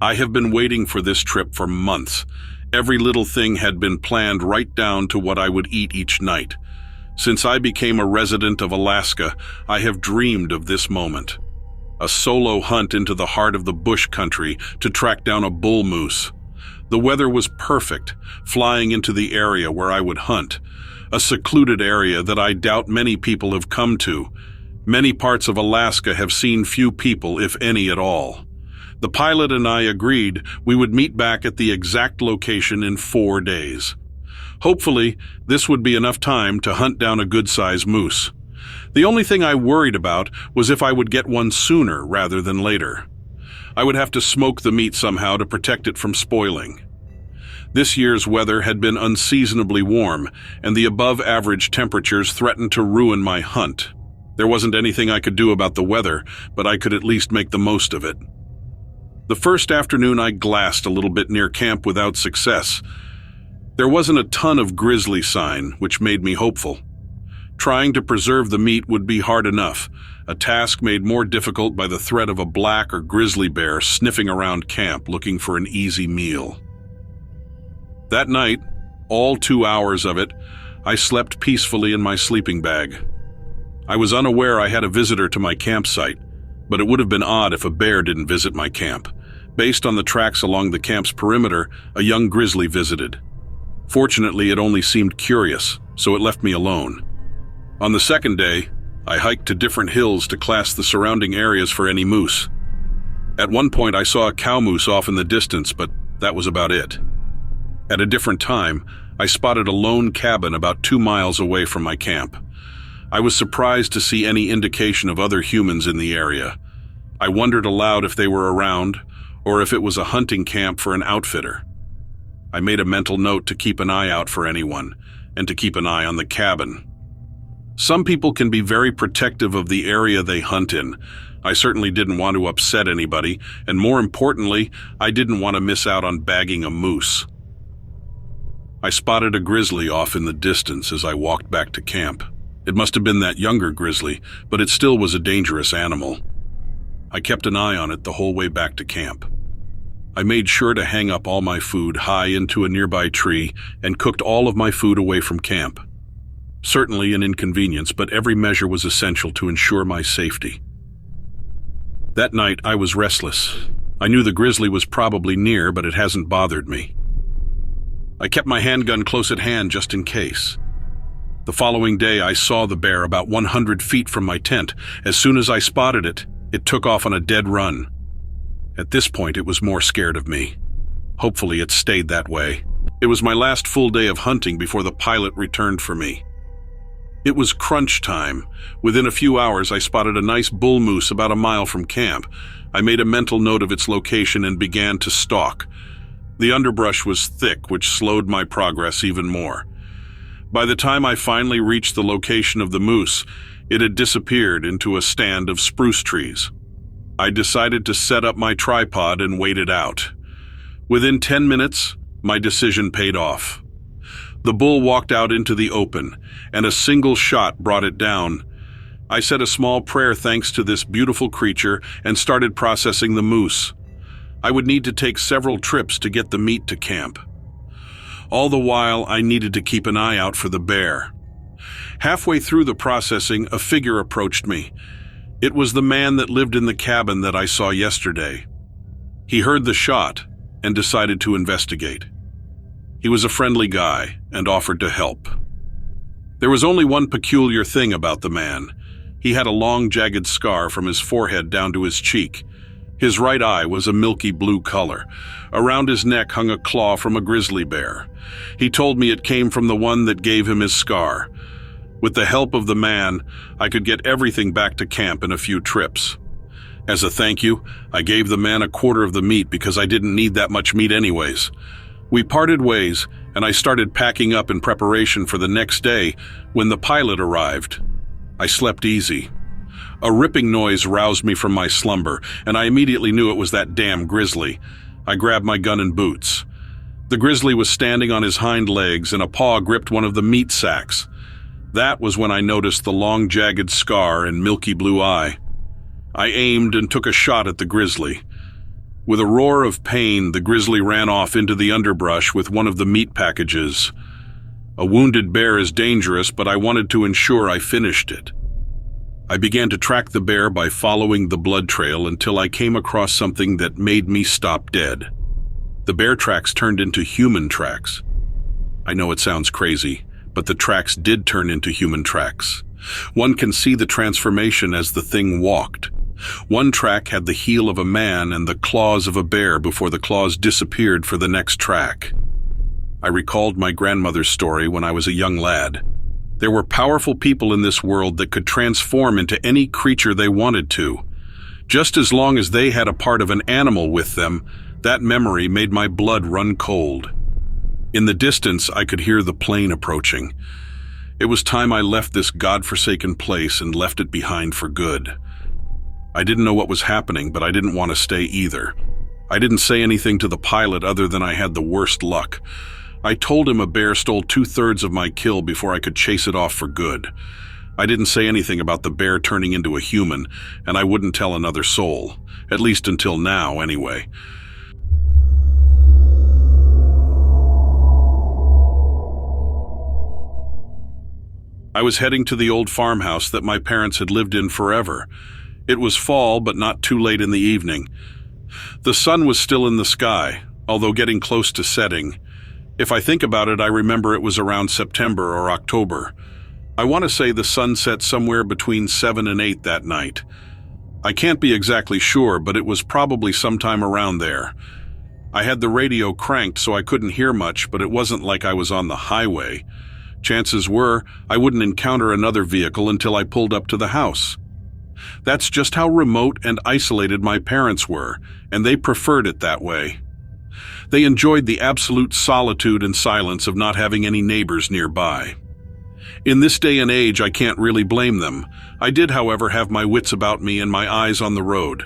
I have been waiting for this trip for months. Every little thing had been planned right down to what I would eat each night. Since I became a resident of Alaska, I have dreamed of this moment. A solo hunt into the heart of the bush country to track down a bull moose. The weather was perfect, flying into the area where I would hunt, a secluded area that I doubt many people have come to. Many parts of Alaska have seen few people, if any at all. The pilot and I agreed we would meet back at the exact location in 4 days. Hopefully, this would be enough time to hunt down a good-sized moose. The only thing I worried about was if I would get one sooner rather than later. I would have to smoke the meat somehow to protect it from spoiling. This year's weather had been unseasonably warm, and the above-average temperatures threatened to ruin my hunt. There wasn't anything I could do about the weather, but I could at least make the most of it. The first afternoon I glassed a little bit near camp without success. There wasn't a ton of grizzly sign, which made me hopeful. Trying to preserve the meat would be hard enough, a task made more difficult by the threat of a black or grizzly bear sniffing around camp looking for an easy meal. That night, all 2 hours of it, I slept peacefully in my sleeping bag. I was unaware I had a visitor to my campsite, but it would have been odd if a bear didn't visit my camp. Based on the tracks along the camp's perimeter, a young grizzly visited. Fortunately, it only seemed curious, so it left me alone. On the second day, I hiked to different hills to class the surrounding areas for any moose. At one point, I saw a cow moose off in the distance, but that was about it. At a different time, I spotted a lone cabin about 2 miles away from my camp. I was surprised to see any indication of other humans in the area. I wondered aloud if they were around, or if it was a hunting camp for an outfitter. I made a mental note to keep an eye out for anyone, and to keep an eye on the cabin. Some people can be very protective of the area they hunt in. I certainly didn't want to upset anybody, and more importantly, I didn't want to miss out on bagging a moose. I spotted a grizzly off in the distance as I walked back to camp. It must have been that younger grizzly, but it still was a dangerous animal. I kept an eye on it the whole way back to camp. I made sure to hang up all my food high into a nearby tree and cooked all of my food away from camp. Certainly an inconvenience, but every measure was essential to ensure my safety. That night, I was restless. I knew the grizzly was probably near, but it hasn't bothered me. I kept my handgun close at hand just in case. The following day, I saw the bear about 100 feet from my tent. As soon as I spotted it, it took off on a dead run. At this point, it was more scared of me. Hopefully, it stayed that way. It was my last full day of hunting before the pilot returned for me. It was crunch time. Within a few hours, I spotted a nice bull moose about a mile from camp. I made a mental note of its location and began to stalk. The underbrush was thick, which slowed my progress even more. By the time I finally reached the location of the moose, it had disappeared into a stand of spruce trees. I decided to set up my tripod and wait it out. Within 10 minutes, my decision paid off. The bull walked out into the open, and a single shot brought it down. I said a small prayer thanks to this beautiful creature and started processing the moose. I would need to take several trips to get the meat to camp. All the while, I needed to keep an eye out for the bear. Halfway through the processing, a figure approached me. It was the man that lived in the cabin that I saw yesterday. He heard the shot and decided to investigate. He was a friendly guy and offered to help. There was only one peculiar thing about the man. He had a long, jagged scar from his forehead down to his cheek. His right eye was a milky blue color. Around his neck hung a claw from a grizzly bear. He told me it came from the one that gave him his scar. With the help of the man, I could get everything back to camp in a few trips. As a thank you, I gave the man a quarter of the meat because I didn't need that much meat anyways. We parted ways, and I started packing up in preparation for the next day when the pilot arrived. I slept easy. A ripping noise roused me from my slumber, and I immediately knew it was that damn grizzly. I grabbed my gun and boots. The grizzly was standing on his hind legs, and a paw gripped one of the meat sacks. That was when I noticed the long, jagged scar and milky blue eye. I aimed and took a shot at the grizzly. With a roar of pain, the grizzly ran off into the underbrush with one of the meat packages. A wounded bear is dangerous, but I wanted to ensure I finished it. I began to track the bear by following the blood trail until I came across something that made me stop dead. The bear tracks turned into human tracks. I know it sounds crazy, but the tracks did turn into human tracks. One can see the transformation as the thing walked. One track had the heel of a man and the claws of a bear before the claws disappeared for the next track. I recalled my grandmother's story when I was a young lad. There were powerful people in this world that could transform into any creature they wanted to. Just as long as they had a part of an animal with them, that memory made my blood run cold. In the distance, I could hear the plane approaching. It was time I left this godforsaken place and left it behind for good. I didn't know what was happening, but I didn't want to stay either. I didn't say anything to the pilot other than I had the worst luck. I told him a bear stole 2/3 of my kill before I could chase it off for good. I didn't say anything about the bear turning into a human, and I wouldn't tell another soul, at least until now anyway. I was heading to the old farmhouse that my parents had lived in forever. It was fall, but not too late in the evening. The sun was still in the sky, although getting close to setting. If I think about it, I remember it was around September or October. I want to say the sun set somewhere between 7 and 8 that night. I can't be exactly sure, but it was probably sometime around there. I had the radio cranked so I couldn't hear much, but it wasn't like I was on the highway. Chances were I wouldn't encounter another vehicle until I pulled up to the house. That's just how remote and isolated my parents were, and they preferred it that way. They enjoyed the absolute solitude and silence of not having any neighbors nearby. In this day and age, I can't really blame them. I did, however, have my wits about me and my eyes on the road.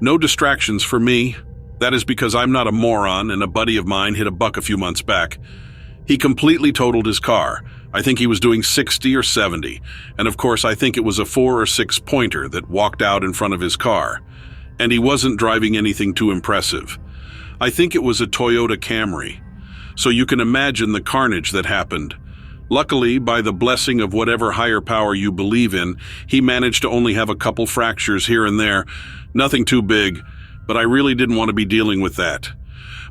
No distractions for me. That is because I'm not a moron, and a buddy of mine hit a buck a few months back. He completely totaled his car. I think he was doing 60 or 70, and of course I think it was a 4 or 6 pointer that walked out in front of his car. And he wasn't driving anything too impressive. I think it was a Toyota Camry. So you can imagine the carnage that happened. Luckily, by the blessing of whatever higher power you believe in, he managed to only have a couple fractures here and there. Nothing too big, but I really didn't want to be dealing with that.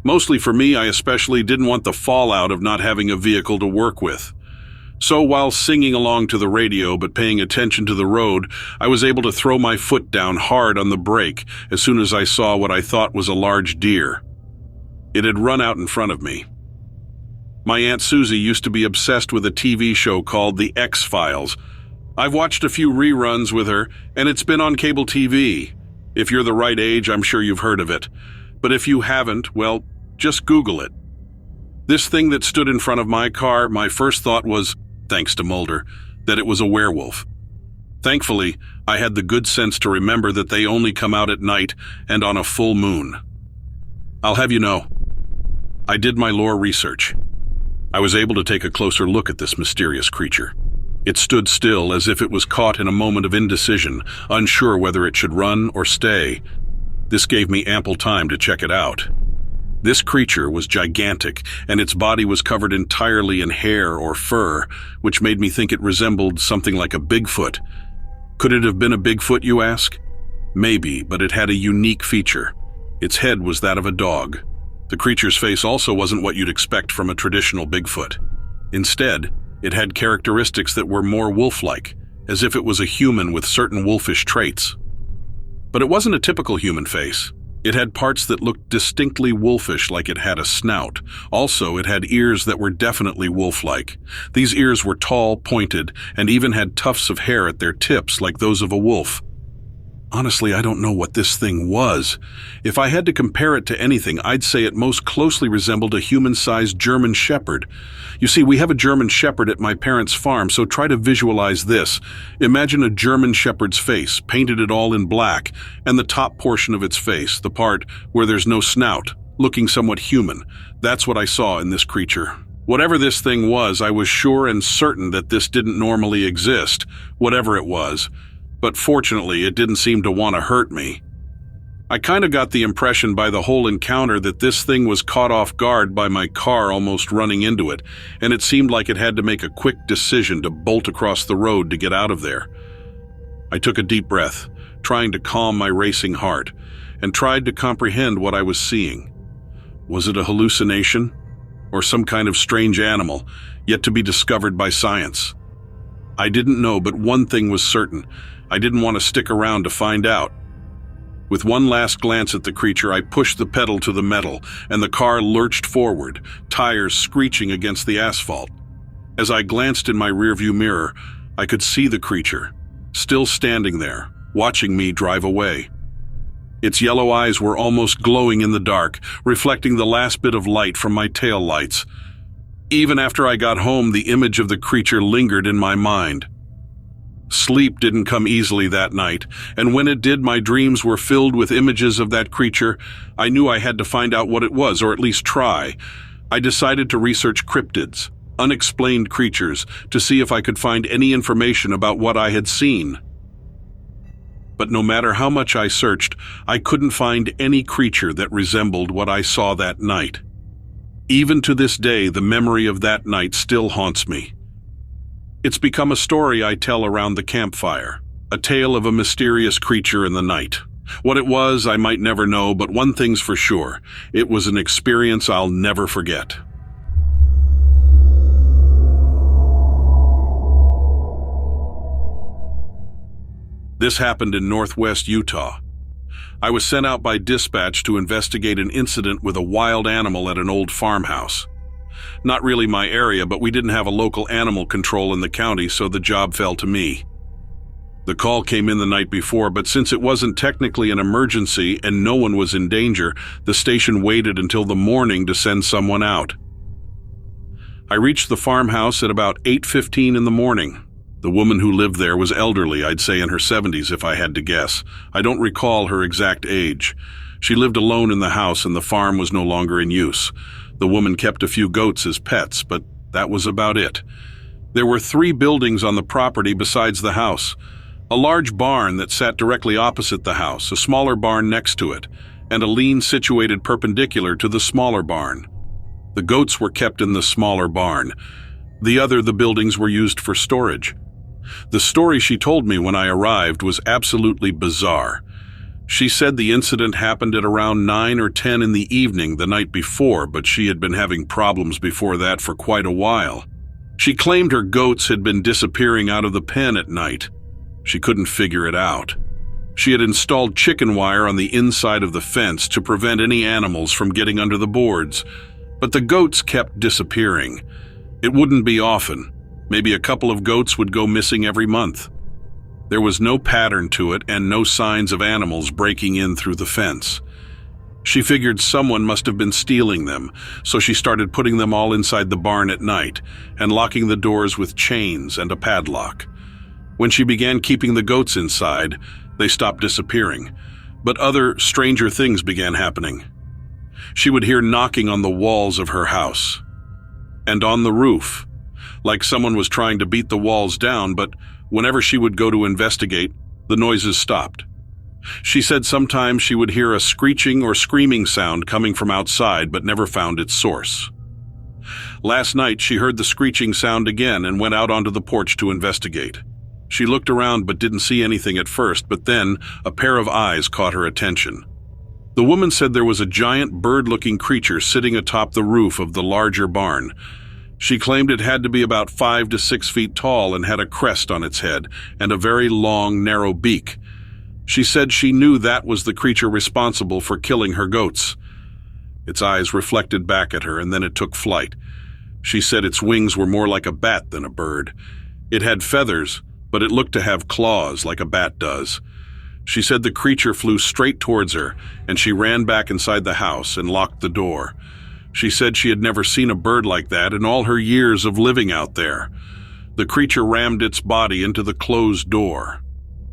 Mostly for me, I especially didn't want the fallout of not having a vehicle to work with. So while singing along to the radio but paying attention to the road, I was able to throw my foot down hard on the brake as soon as I saw what I thought was a large deer. It had run out in front of me. My Aunt Susie used to be obsessed with a TV show called The X-Files. I've watched a few reruns with her, and it's been on cable TV. If you're the right age, I'm sure you've heard of it. But if you haven't, well, just Google it. This thing that stood in front of my car, my first thought was, thanks to Mulder, that it was a werewolf. Thankfully, I had the good sense to remember that they only come out at night and on a full moon. I'll have you know, I did my lore research. I was able to take a closer look at this mysterious creature. It stood still as if it was caught in a moment of indecision, unsure whether it should run or stay. This gave me ample time to check it out. This creature was gigantic, and its body was covered entirely in hair or fur, which made me think it resembled something like a Bigfoot. Could it have been a Bigfoot, you ask? Maybe, but it had a unique feature. Its head was that of a dog. The creature's face also wasn't what you'd expect from a traditional Bigfoot. Instead, it had characteristics that were more wolf-like, as if it was a human with certain wolfish traits. But it wasn't a typical human face. It had parts that looked distinctly wolfish, like it had a snout. Also, it had ears that were definitely wolf-like. These ears were tall, pointed, and even had tufts of hair at their tips like those of a wolf. Honestly, I don't know what this thing was. If I had to compare it to anything, I'd say it most closely resembled a human-sized German Shepherd. You see, we have a German Shepherd at my parents' farm, so try to visualize this. Imagine a German Shepherd's face, painted it all in black, and the top portion of its face, the part where there's no snout, looking somewhat human. That's what I saw in this creature. Whatever this thing was, I was sure and certain that this didn't normally exist, whatever it was. But fortunately, it didn't seem to want to hurt me. I kind of got the impression by the whole encounter that this thing was caught off guard by my car almost running into it, and it seemed like it had to make a quick decision to bolt across the road to get out of there. I took a deep breath, trying to calm my racing heart, and tried to comprehend what I was seeing. Was it a hallucination? Or some kind of strange animal, yet to be discovered by science? I didn't know, but one thing was certain. I didn't want to stick around to find out. With one last glance at the creature, I pushed the pedal to the metal, and the car lurched forward, tires screeching against the asphalt. As I glanced in my rearview mirror, I could see the creature, still standing there, watching me drive away. Its yellow eyes were almost glowing in the dark, reflecting the last bit of light from my tail lights. Even after I got home, the image of the creature lingered in my mind. Sleep didn't come easily that night, and when it did, my dreams were filled with images of that creature. I knew I had to find out what it was, or at least try. I decided to research cryptids, unexplained creatures, to see if I could find any information about what I had seen. But no matter how much I searched, I couldn't find any creature that resembled what I saw that night. Even to this day, the memory of that night still haunts me. It's become a story I tell around the campfire, a tale of a mysterious creature in the night. What it was, I might never know, but one thing's for sure, it was an experience I'll never forget. This happened in northwest Utah. I was sent out by dispatch to investigate an incident with a wild animal at an old farmhouse. Not really my area, but we didn't have a local animal control in the county, so the job fell to me. The call came in the night before, but since it wasn't technically an emergency and no one was in danger, the station waited until the morning to send someone out. I reached the farmhouse at about 8:15 in the morning. The woman who lived there was elderly, I'd say in her 70s if I had to guess. I don't recall her exact age. She lived alone in the house and the farm was no longer in use. The woman kept a few goats as pets, but that was about it. There were 3 buildings on the property besides the house. A large barn that sat directly opposite the house, a smaller barn next to it, and a lean situated perpendicular to the smaller barn. The goats were kept in the smaller barn. The buildings were used for storage. The story she told me when I arrived was absolutely bizarre. She said the incident happened at around 9 or 10 in the evening the night before, but she had been having problems before that for quite a while. She claimed her goats had been disappearing out of the pen at night. She couldn't figure it out. She had installed chicken wire on the inside of the fence to prevent any animals from getting under the boards, but the goats kept disappearing. It wouldn't be often. Maybe a couple of goats would go missing every month. There was no pattern to it and no signs of animals breaking in through the fence. She figured someone must have been stealing them, so she started putting them all inside the barn at night and locking the doors with chains and a padlock. When she began keeping the goats inside, they stopped disappearing, but other, stranger things began happening. She would hear knocking on the walls of her house and on the roof, like someone was trying to beat the walls down, but whenever she would go to investigate, the noises stopped. She said sometimes she would hear a screeching or screaming sound coming from outside, but never found its source. Last night, she heard the screeching sound again and went out onto the porch to investigate. She looked around but didn't see anything at first, but then a pair of eyes caught her attention. The woman said there was a giant bird-looking creature sitting atop the roof of the larger barn. She claimed it had to be about 5 to 6 feet tall and had a crest on its head and a very long, narrow beak. She said she knew that was the creature responsible for killing her goats. Its eyes reflected back at her and then it took flight. She said its wings were more like a bat than a bird. It had feathers, but it looked to have claws like a bat does. She said the creature flew straight towards her and she ran back inside the house and locked the door. She said she had never seen a bird like that in all her years of living out there. The creature rammed its body into the closed door.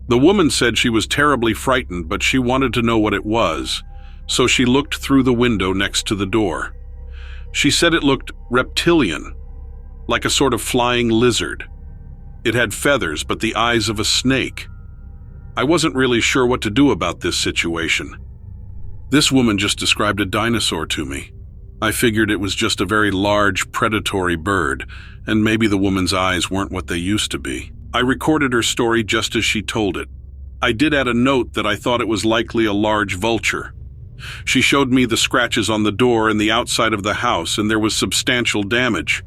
The woman said she was terribly frightened, but she wanted to know what it was, so she looked through the window next to the door. She said it looked reptilian, like a sort of flying lizard. It had feathers, but the eyes of a snake. I wasn't really sure what to do about this situation. This woman just described a dinosaur to me. I figured it was just a very large, predatory bird, and maybe the woman's eyes weren't what they used to be. I recorded her story just as she told it. I did add a note that I thought it was likely a large vulture. She showed me the scratches on the door and the outside of the house, and there was substantial damage.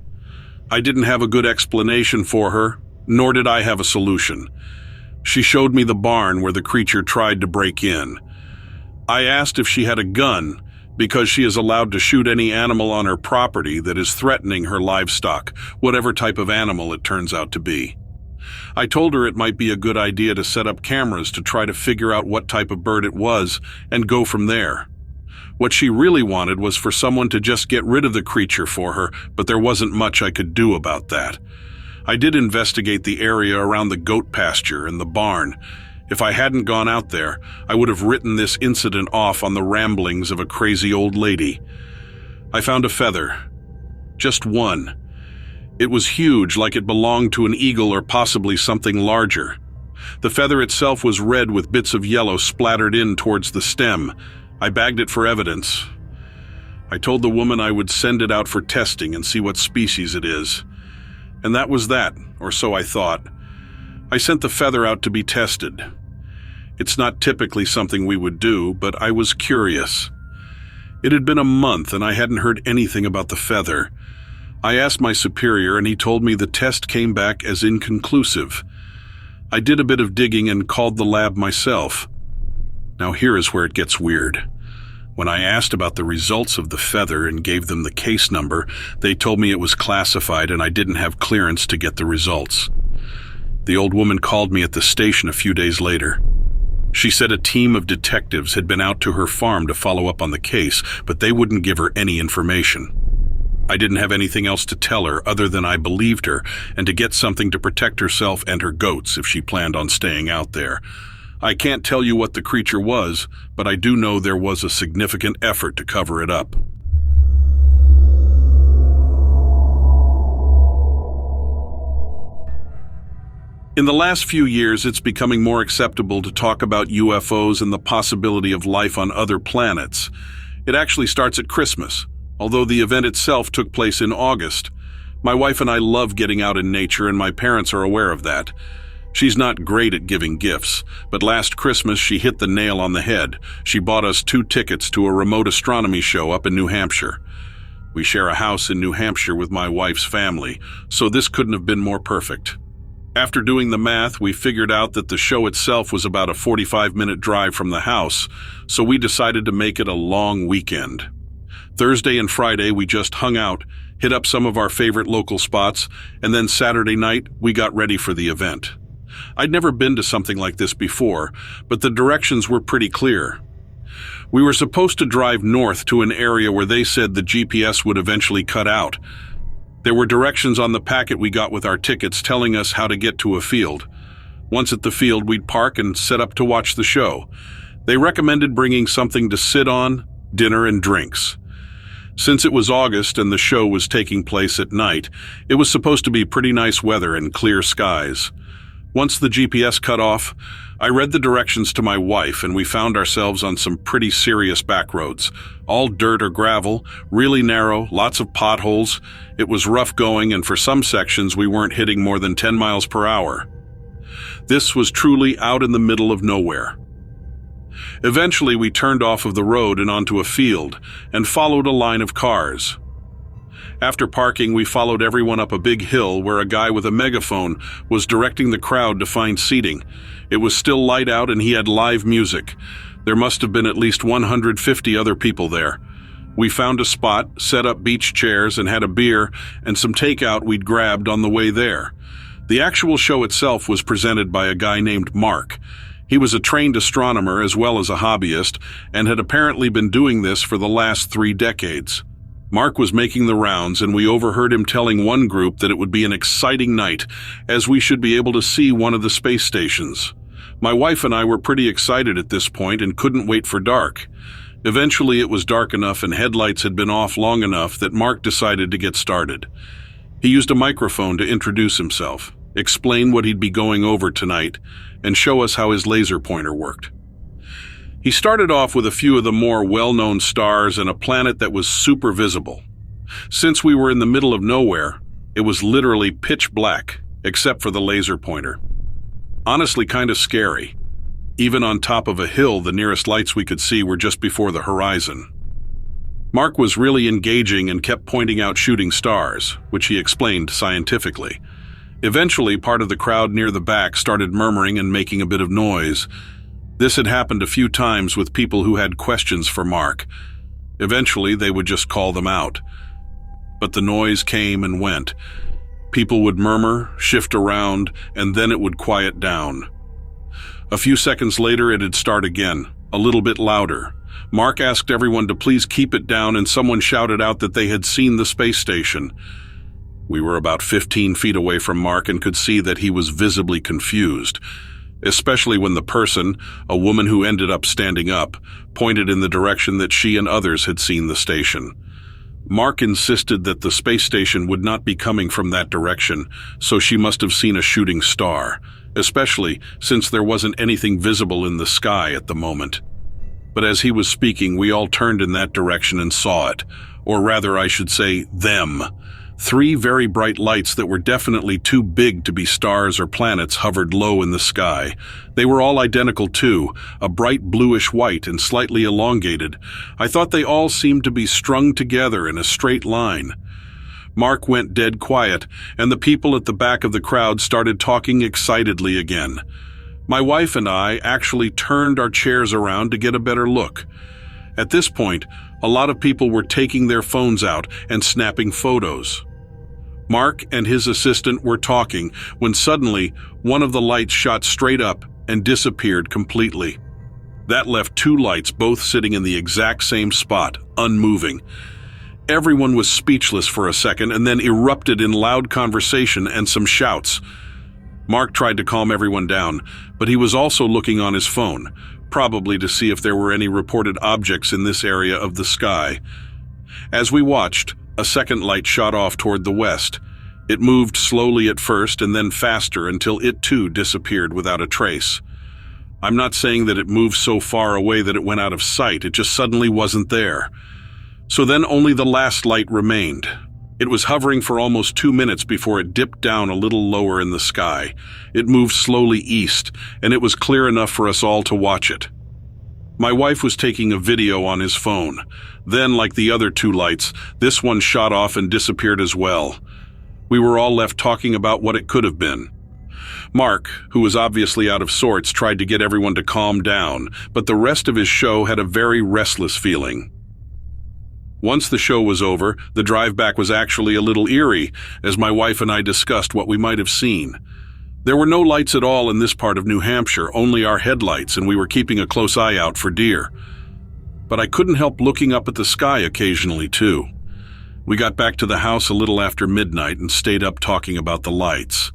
I didn't have a good explanation for her, nor did I have a solution. She showed me the barn where the creature tried to break in. I asked if she had a gun, because she is allowed to shoot any animal on her property that is threatening her livestock, whatever type of animal it turns out to be. I told her it might be a good idea to set up cameras to try to figure out what type of bird it was and go from there. What she really wanted was for someone to just get rid of the creature for her, but there wasn't much I could do about that. I did investigate the area around the goat pasture and the barn. If I hadn't gone out there, I would have written this incident off on the ramblings of a crazy old lady. I found a feather. Just one. It was huge, like it belonged to an eagle or possibly something larger. The feather itself was red with bits of yellow splattered in towards the stem. I bagged it for evidence. I told the woman I would send it out for testing and see what species it is. And that was that, or so I thought. I sent the feather out to be tested. It's not typically something we would do, but I was curious. It had been a month and I hadn't heard anything about the feather. I asked my superior and he told me the test came back as inconclusive. I did a bit of digging and called the lab myself. Now here is where it gets weird. When I asked about the results of the feather and gave them the case number, they told me it was classified and I didn't have clearance to get the results. The old woman called me at the station a few days later. She said a team of detectives had been out to her farm to follow up on the case, but they wouldn't give her any information. I didn't have anything else to tell her other than I believed her and to get something to protect herself and her goats if she planned on staying out there. I can't tell you what the creature was, but I do know there was a significant effort to cover it up. In the last few years, it's becoming more acceptable to talk about UFOs and the possibility of life on other planets. It actually starts at Christmas, although the event itself took place in August. My wife and I love getting out in nature, and my parents are aware of that. She's not great at giving gifts, but last Christmas she hit the nail on the head. She bought us 2 tickets to a remote astronomy show up in New Hampshire. We share a house in New Hampshire with my wife's family, so this couldn't have been more perfect. After doing the math, we figured out that the show itself was about a 45-minute drive from the house, so we decided to make it a long weekend. Thursday and Friday we just hung out, hit up some of our favorite local spots, and then Saturday night we got ready for the event. I'd never been to something like this before, but the directions were pretty clear. We were supposed to drive north to an area where they said the GPS would eventually cut out. There were directions on the packet we got with our tickets telling us how to get to a field. Once at the field, we'd park and set up to watch the show. They recommended bringing something to sit on, dinner, and drinks. Since it was August and the show was taking place at night, it was supposed to be pretty nice weather and clear skies. Once the GPS cut off, I read the directions to my wife and we found ourselves on some pretty serious back roads. All dirt or gravel, really narrow, lots of potholes. It was rough going, and for some sections we weren't hitting more than 10 miles per hour. This was truly out in the middle of nowhere. Eventually we turned off of the road and onto a field and followed a line of cars. After parking, we followed everyone up a big hill where a guy with a megaphone was directing the crowd to find seating. It was still light out and he had live music. There must have been at least 150 other people there. We found a spot, set up beach chairs, and had a beer and some takeout we'd grabbed on the way there. The actual show itself was presented by a guy named Mark. He was a trained astronomer as well as a hobbyist and had apparently been doing this for the last 3 decades. Mark was making the rounds, and we overheard him telling one group that it would be an exciting night, as we should be able to see one of the space stations. My wife and I were pretty excited at this point and couldn't wait for dark. Eventually it was dark enough and headlights had been off long enough that Mark decided to get started. He used a microphone to introduce himself, explain what he'd be going over tonight, and show us how his laser pointer worked. He started off with a few of the more well-known stars and a planet that was super visible. Since we were in the middle of nowhere, it was literally pitch black, except for the laser pointer. Honestly, kind of scary. Even on top of a hill, the nearest lights we could see were just before the horizon. Mark was really engaging and kept pointing out shooting stars, which he explained scientifically. Eventually, part of the crowd near the back started murmuring and making a bit of noise. This had happened a few times with people who had questions for Mark. Eventually, they would just call them out. But the noise came and went. People would murmur, shift around, and then it would quiet down. A few seconds later, it'd start again, a little bit louder. Mark asked everyone to please keep it down, and someone shouted out that they had seen the space station. We were about 15 feet away from Mark and could see that he was visibly confused, especially when the person, a woman who ended up standing up, pointed in the direction that she and others had seen the station. Mark insisted that the space station would not be coming from that direction, so she must have seen a shooting star, especially since there wasn't anything visible in the sky at the moment. But as he was speaking, we all turned in that direction and saw it, or rather I should say them. 3 very bright lights that were definitely too big to be stars or planets hovered low in the sky. They were all identical too, a bright bluish white and slightly elongated. I thought they all seemed to be strung together in a straight line. Mark went dead quiet, and the people at the back of the crowd started talking excitedly again. My wife and I actually turned our chairs around to get a better look. At this point, a lot of people were taking their phones out and snapping photos. Mark and his assistant were talking when suddenly one of the lights shot straight up and disappeared completely. That left 2 lights both sitting in the exact same spot, unmoving. Everyone was speechless for a second and then erupted in loud conversation and some shouts. Mark tried to calm everyone down, but he was also looking on his phone, probably to see if there were any reported objects in this area of the sky. As we watched, a second light shot off toward the west. It moved slowly at first and then faster until it too disappeared without a trace. I'm not saying that it moved so far away that it went out of sight, it just suddenly wasn't there. So then only the last light remained. It was hovering for almost 2 minutes before it dipped down a little lower in the sky. It moved slowly east, and it was clear enough for us all to watch it. My wife was taking a video on his phone. Then, like the other 2 lights, this one shot off and disappeared as well. We were all left talking about what it could have been. Mark, who was obviously out of sorts, tried to get everyone to calm down, but the rest of his show had a very restless feeling. Once the show was over, the drive back was actually a little eerie, as my wife and I discussed what we might have seen. There were no lights at all in this part of New Hampshire, only our headlights, and we were keeping a close eye out for deer. But I couldn't help looking up at the sky occasionally, too. We got back to the house a little after midnight and stayed up talking about the lights.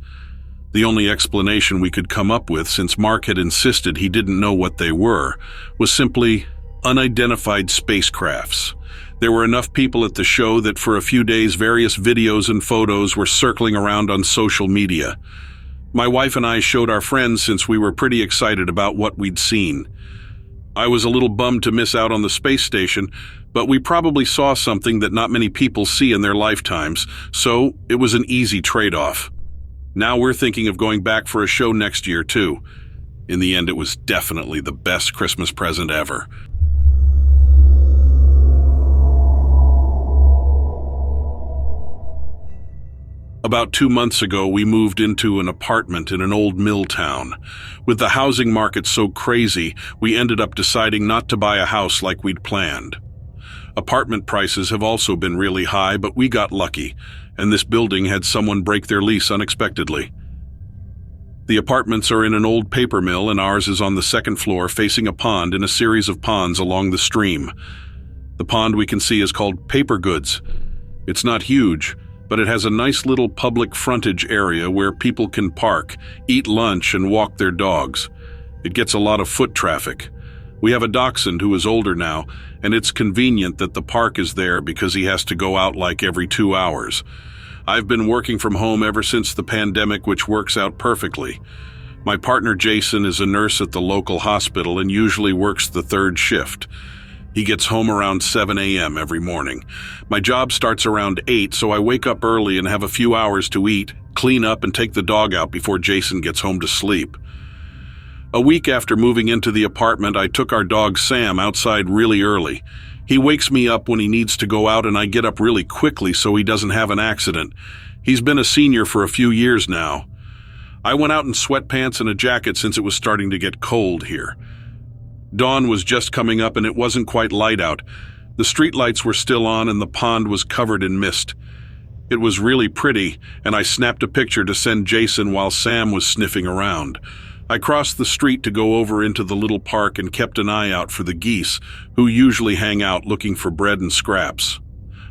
The only explanation we could come up with, since Mark had insisted he didn't know what they were, was simply unidentified spacecrafts. There were enough people at the show that for a few days various videos and photos were circling around on social media. My wife and I showed our friends since we were pretty excited about what we'd seen. I was a little bummed to miss out on the space station, but we probably saw something that not many people see in their lifetimes, so it was an easy trade-off. Now we're thinking of going back for a show next year, too. In the end, it was definitely the best Christmas present ever. About 2 months ago, we moved into an apartment in an old mill town. With the housing market so crazy, we ended up deciding not to buy a house like we'd planned. Apartment prices have also been really high, but we got lucky, and this building had someone break their lease unexpectedly. The apartments are in an old paper mill, and ours is on the 2nd floor facing a pond in a series of ponds along the stream. The pond we can see is called Paper Goods. It's not huge, but it has a nice little public frontage area where people can park, eat lunch, and walk their dogs. It gets a lot of foot traffic. We have a dachshund who is older now, and it's convenient that the park is there because he has to go out like every 2 hours. I've been working from home ever since the pandemic, which works out perfectly. My partner Jason is a nurse at the local hospital and usually works the third shift. He gets home around 7 a.m. every morning. My job starts around 8, so I wake up early and have a few hours to eat, clean up, and take the dog out before Jason gets home to sleep. A week after moving into the apartment, I took our dog Sam outside really early. He wakes me up when he needs to go out, and I get up really quickly so he doesn't have an accident. He's been a senior for a few years now. I went out in sweatpants and a jacket since it was starting to get cold here. Dawn was just coming up and it wasn't quite light out. The streetlights were still on and the pond was covered in mist. It was really pretty, and I snapped a picture to send Jason while Sam was sniffing around. I crossed the street to go over into the little park and kept an eye out for the geese, who usually hang out looking for bread and scraps.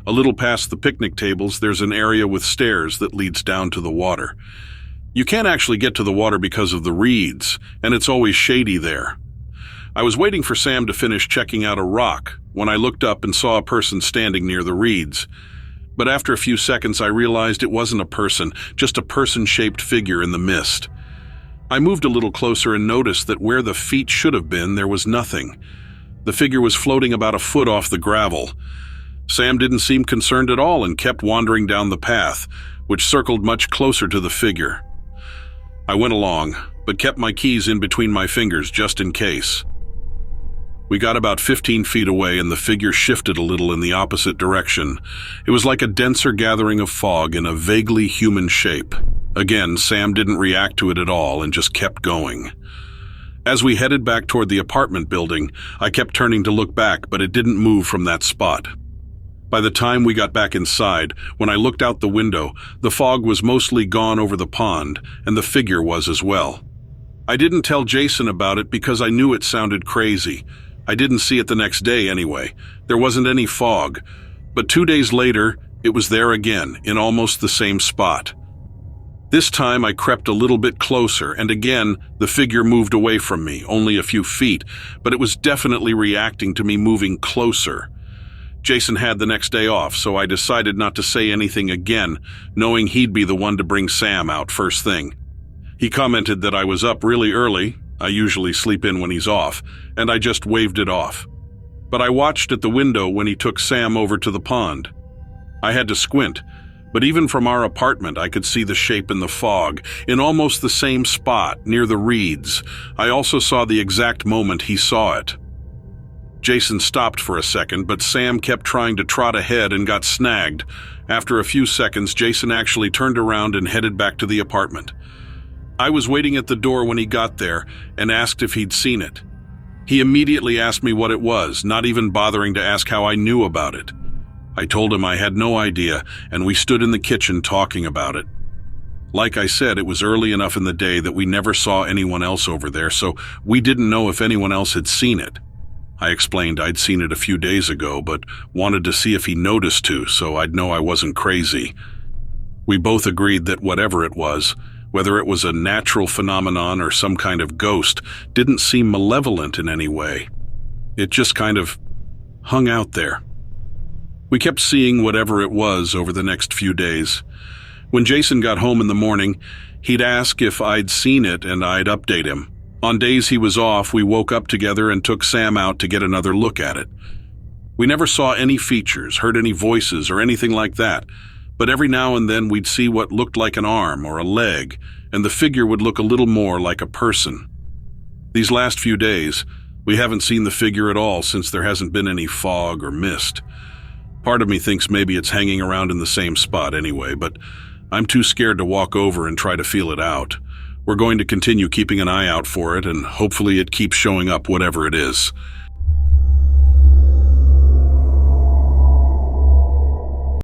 A little past the picnic tables, there's an area with stairs that leads down to the water. You can't actually get to the water because of the reeds, and it's always shady there. I was waiting for Sam to finish checking out a rock when I looked up and saw a person standing near the reeds. But after a few seconds, I realized it wasn't a person, just a person-shaped figure in the mist. I moved a little closer and noticed that where the feet should have been, there was nothing. The figure was floating about a foot off the gravel. Sam didn't seem concerned at all and kept wandering down the path, which circled much closer to the figure. I went along, but kept my keys in between my fingers just in case. We got about 15 feet away and the figure shifted a little in the opposite direction. It was like a denser gathering of fog in a vaguely human shape. Again, Sam didn't react to it at all and just kept going. As we headed back toward the apartment building, I kept turning to look back, but it didn't move from that spot. By the time we got back inside, when I looked out the window, the fog was mostly gone over the pond, and the figure was as well. I didn't tell Jason about it because I knew it sounded crazy. I didn't see it the next day anyway. There wasn't any fog. But 2 days later, it was there again, in almost the same spot. This time I crept a little bit closer, and again, the figure moved away from me, only a few feet, but it was definitely reacting to me moving closer. Jason had the next day off, so I decided not to say anything again, knowing he'd be the one to bring Sam out first thing. He commented that I was up really early. I usually sleep in when he's off, and I just waved it off. But I watched at the window when he took Sam over to the pond. I had to squint, but even from our apartment I could see the shape in the fog, in almost the same spot, near the reeds. I also saw the exact moment he saw it. Jason stopped for a second, but Sam kept trying to trot ahead and got snagged. After a few seconds, Jason actually turned around and headed back to the apartment. I was waiting at the door when he got there and asked if he'd seen it. He immediately asked me what it was, not even bothering to ask how I knew about it. I told him I had no idea, and we stood in the kitchen talking about it. Like I said, it was early enough in the day that we never saw anyone else over there, so we didn't know if anyone else had seen it. I explained I'd seen it a few days ago, but wanted to see if he noticed too, so I'd know I wasn't crazy. We both agreed that whatever it was, whether it was a natural phenomenon or some kind of ghost, didn't seem malevolent in any way. It just kind of hung out there. We kept seeing whatever it was over the next few days. When Jason got home in the morning, he'd ask if I'd seen it and I'd update him. On days he was off, we woke up together and took Sam out to get another look at it. We never saw any features, heard any voices, or anything like that. But every now and then we'd see what looked like an arm or a leg, and the figure would look a little more like a person. These last few days, we haven't seen the figure at all since there hasn't been any fog or mist. Part of me thinks maybe it's hanging around in the same spot anyway, but I'm too scared to walk over and try to feel it out. We're going to continue keeping an eye out for it, and hopefully it keeps showing up whatever it is.